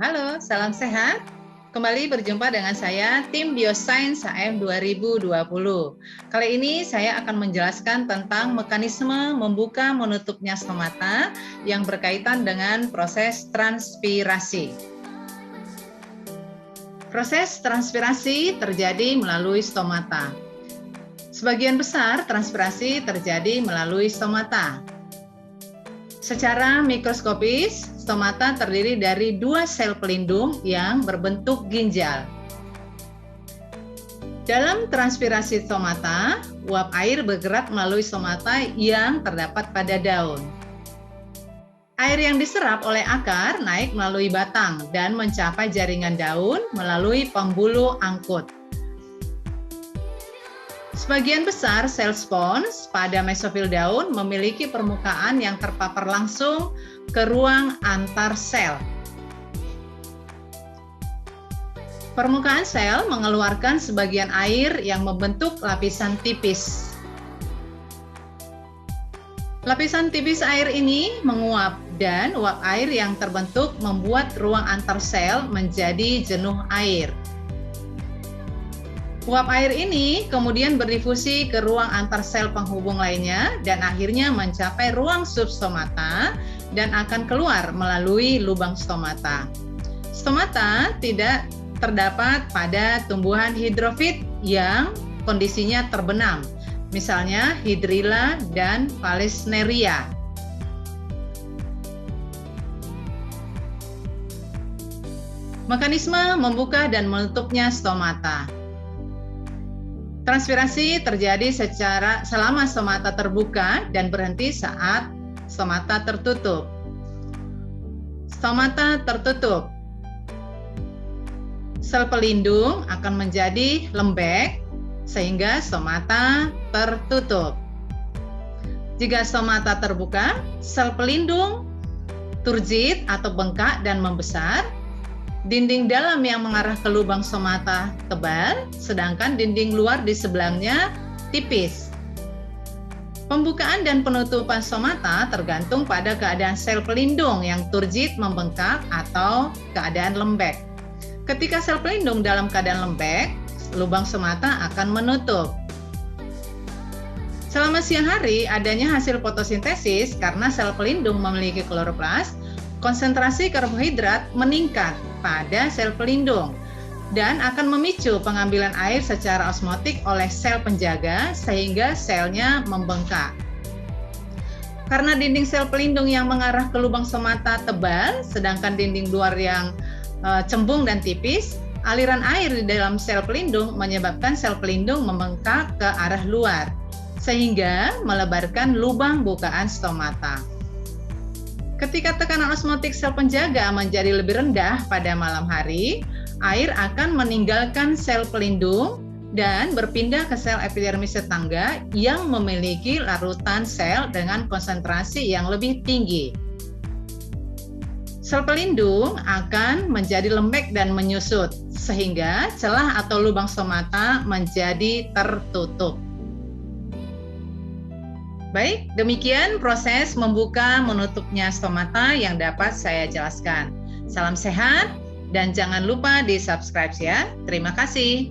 Halo, salam sehat. Kembali berjumpa dengan saya, tim Biosains HM 2020. Kali ini saya akan menjelaskan tentang mekanisme membuka menutupnya stomata yang berkaitan dengan proses transpirasi. Proses transpirasi terjadi melalui stomata. Sebagian besar transpirasi terjadi melalui stomata. Secara mikroskopis, stomata terdiri dari dua sel pelindung yang berbentuk ginjal. Dalam transpirasi stomata, uap air bergerak melalui stomata yang terdapat pada daun. Air yang diserap oleh akar naik melalui batang dan mencapai jaringan daun melalui pembuluh angkut. Sebagian besar sel spons pada mesofil daun memiliki permukaan yang terpapar langsung ke ruang antar sel. Permukaan sel mengeluarkan sebagian air yang membentuk lapisan tipis. Lapisan tipis air ini menguap dan uap air yang terbentuk membuat ruang antar sel menjadi jenuh air. Uap air ini kemudian berdifusi ke ruang antar sel penghubung lainnya dan akhirnya mencapai ruang substomata dan akan keluar melalui lubang stomata. Stomata tidak terdapat pada tumbuhan hidrofit yang kondisinya terbenam, misalnya Hydrilla dan Vallisneria. Mekanisme membuka dan menutupnya stomata. Transpirasi terjadi selama stomata terbuka dan berhenti saat stomata tertutup. Stomata tertutup. Sel pelindung akan menjadi lembek sehingga stomata tertutup. Jika stomata terbuka, sel pelindung turgid atau bengkak dan membesar. Dinding dalam yang mengarah ke lubang stomata tebal, sedangkan dinding luar di sebelahnya tipis. Pembukaan dan penutupan stomata tergantung pada keadaan sel pelindung yang turgid membengkak atau keadaan lembek. Ketika sel pelindung dalam keadaan lembek, lubang stomata akan menutup. Selama siang hari, adanya hasil fotosintesis karena sel pelindung memiliki kloroplas, konsentrasi karbohidrat meningkat pada sel pelindung dan akan memicu pengambilan air secara osmotik oleh sel penjaga sehingga selnya membengkak. Karena dinding sel pelindung yang mengarah ke lubang stomata tebal, sedangkan dinding luar yang cembung dan tipis, aliran air di dalam sel pelindung menyebabkan sel pelindung membengkak ke arah luar, sehingga melebarkan lubang bukaan stomata. Ketika tekanan osmotik sel penjaga menjadi lebih rendah pada malam hari, air akan meninggalkan sel pelindung dan berpindah ke sel epidermis tetangga yang memiliki larutan sel dengan konsentrasi yang lebih tinggi. Sel pelindung akan menjadi lembek dan menyusut, sehingga celah atau lubang stomata menjadi tertutup. Baik, demikian proses membuka menutupnya stomata yang dapat saya jelaskan. Salam sehat dan jangan lupa di-subscribe ya. Terima kasih.